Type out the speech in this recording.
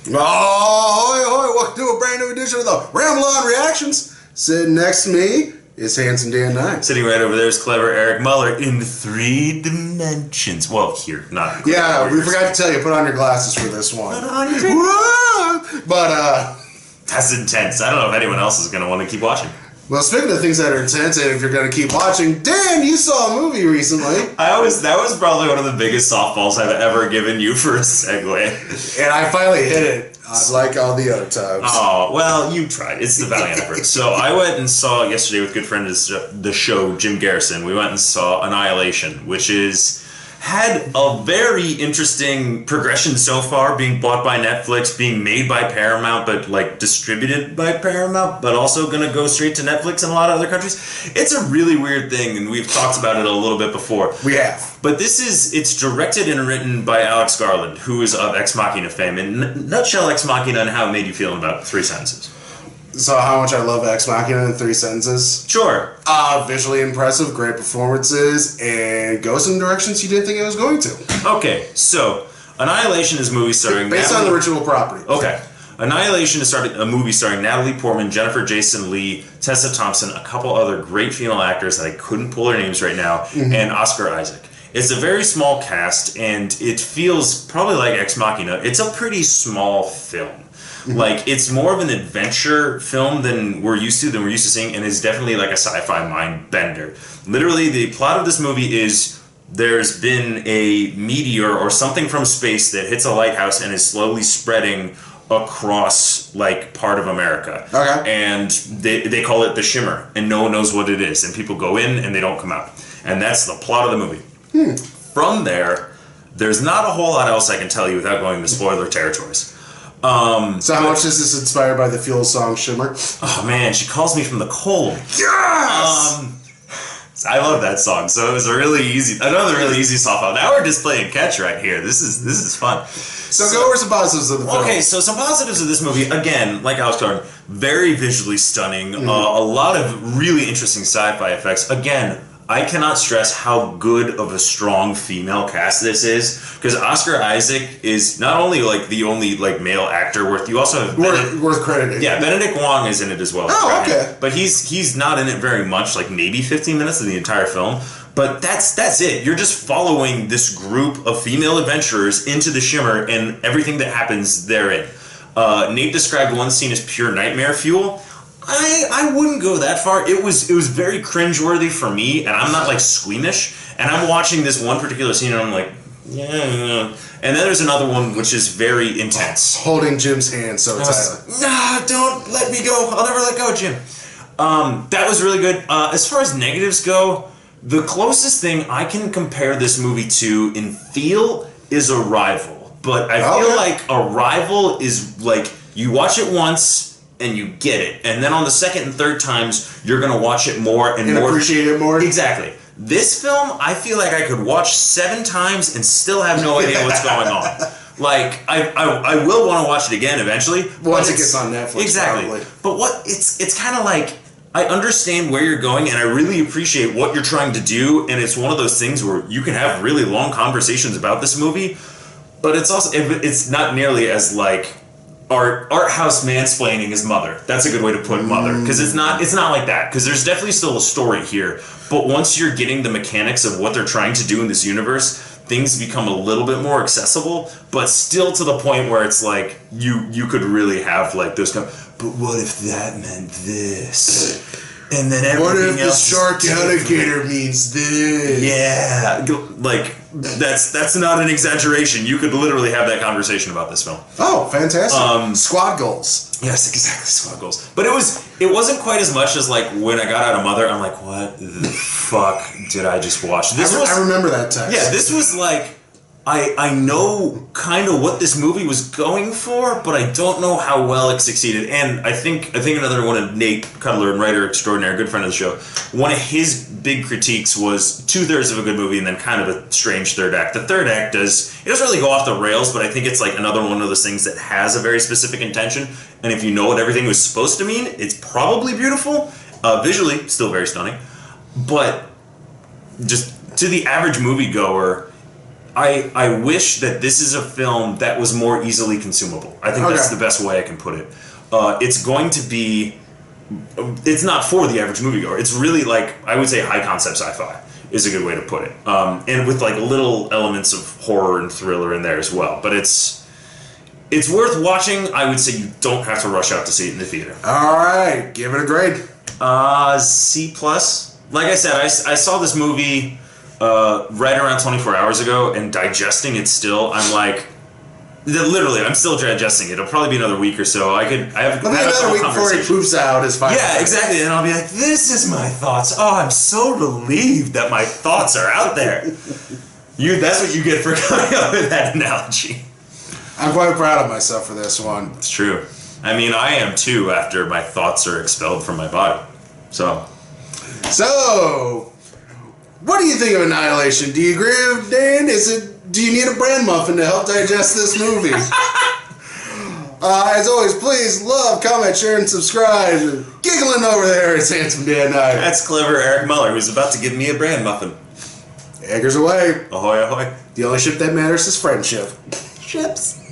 Oh, hoy, hoy, welcome to a brand new edition of the Ramble on Reactions. Sitting next to me is Handsome Dan 9. Sitting right over there is clever Eric Muller in 3 dimensions. Well, here, not. Yeah, we forgot to tell you, put on your glasses for this one. Put on your But, that's intense. I don't know if anyone else is going to want to keep watching. well, speaking of things that are intense, and if you're going to keep watching, Dan, you saw a movie recently. That was probably one of the biggest softballs I've ever given you for a segue. And I finally hit it, like all the other times. Oh, well, you tried. It's the valiant effort. So I went and saw yesterday with good friend of the show, Jim Garrison. We went and saw Annihilation, which had a very interesting progression so far, being bought by Netflix, being made by Paramount, but like distributed by Paramount, but also going to go straight to Netflix in a lot of other countries. It's a really weird thing, and we've talked about it a little bit before. We have. But it's directed and written by Alex Garland, who is of Ex Machina fame. In nutshell, Ex Machina and how it made you feel in about 3 sentences. So how much I love Ex Machina in 3 sentences? Sure. Visually impressive, great performances, and goes in directions you didn't think it was going to. Okay, so Annihilation is a movie starring based on the original property. Okay. Annihilation is a movie starring Natalie Portman, Jennifer Jason Leigh, Tessa Thompson, a couple other great female actors that I couldn't pull their names right now, and Oscar Isaac. It's a very small cast, and it feels probably like Ex Machina. It's a pretty small film. Like, it's more of an adventure film than we're used to seeing, and it's definitely like a sci-fi mind bender. Literally, the plot of this movie is there's been a meteor or something from space that hits a lighthouse and is slowly spreading across, like, part of America. Okay. And they call it the Shimmer, and no one knows what it is, and people go in and they don't come out. And that's the plot of the movie. From there's not a whole lot else I can tell you without going into spoiler territories. So how much is this inspired by the Fuel song Shimmer? Oh man, she calls me from the cold. Yes! I love that song. So it was another really easy softball. Now we're just playing catch right here. This is fun. So go over some positives of the film. Okay, so some positives of this movie, again, like I was talking, very visually stunning, a lot of really interesting sci-fi effects. Again, I cannot stress how good of a strong female cast this is, because Oscar Isaac is not only like the only like male actor you also have worth crediting. Yeah, Benedict Wong is in it as well. Oh, okay. But he's not in it very much, like maybe 15 minutes of the entire film. But that's it. You're just following this group of female adventurers into the Shimmer and everything that happens therein. Nate described one scene as pure nightmare fuel. I wouldn't go that far. It was very cringeworthy for me, and I'm not like squeamish. And I'm watching this one particular scene, and I'm like, yeah. And then there's another one which is very intense. Holding Jim's hand so tightly. Nah, don't let me go. I'll never let go, Jim. That was really good. As far as negatives go, the closest thing I can compare this movie to in feel is Arrival. But I feel like Arrival is like you watch it once and you get it, and then on the second and third times you're gonna watch it more and more, appreciate it more. Exactly. This film, I feel like I could watch 7 times and still have no idea what's going on. Like I will want to watch it again eventually once it gets on Netflix. Exactly. Probably. But it's kind of like I understand where you're going, and I really appreciate what you're trying to do, and it's one of those things where you can have really long conversations about this movie, but it's not nearly as like art house mansplaining his Mother. That's a good way to put Mother, because it's not like that, because there's definitely still a story here, but once you're getting the mechanics of what they're trying to do in this universe, things become a little bit more accessible, but still to the point where it's like you could really have like those kind of, but what if that meant this? And then everything what if else the shark alligator means this? Yeah, like that's not an exaggeration. You could literally have that conversation about this film. Oh, fantastic! Squad goals. Yes, exactly, squad goals. But it wasn't quite as much as like when I got out of Mother. I'm like, what the fuck did I just watch? I remember that text. Yeah, this was like. I know kind of what this movie was going for, but I don't know how well it succeeded. And I think another one of Nate Cutler, and writer extraordinaire, good friend of the show, one of his big critiques was 2/3 of a good movie and then kind of a strange third act. The third act doesn't really go off the rails, but I think it's like another one of those things that has a very specific intention. And if you know what everything was supposed to mean, it's probably beautiful. Visually, still very stunning. But just to the average moviegoer, I wish that this is a film that was more easily consumable. I think that's the best way I can put it. It's going to be... It's not for the average moviegoer. It's really like, I would say high-concept sci-fi is a good way to put it. And with like little elements of horror and thriller in there as well. But it's worth watching. I would say you don't have to rush out to see it in the theater. All right. Give it a grade. C+. Like I said, I saw this movie... right around 24 hours ago, and digesting it still, I'm like, literally, I'm still digesting it. It'll probably be another week or so. I have another week before it poops out is fine. Yeah, exactly. And I'll be like, this is my thoughts. Oh, I'm so relieved that my thoughts are out there. That's what you get for coming up with that analogy. I'm quite proud of myself for this one. It's true. I mean, I am too after my thoughts are expelled from my body. So, what do you think of Annihilation? Do you agree with Dan? Do you need a bran muffin to help digest this movie? As always, please love, comment, share, and subscribe. Giggling over there is Handsome Dan Knight. That's clever Eric Muller, who's about to give me a bran muffin. Eggers away. Ahoy, ahoy. The only ship that matters is friendship. Ships.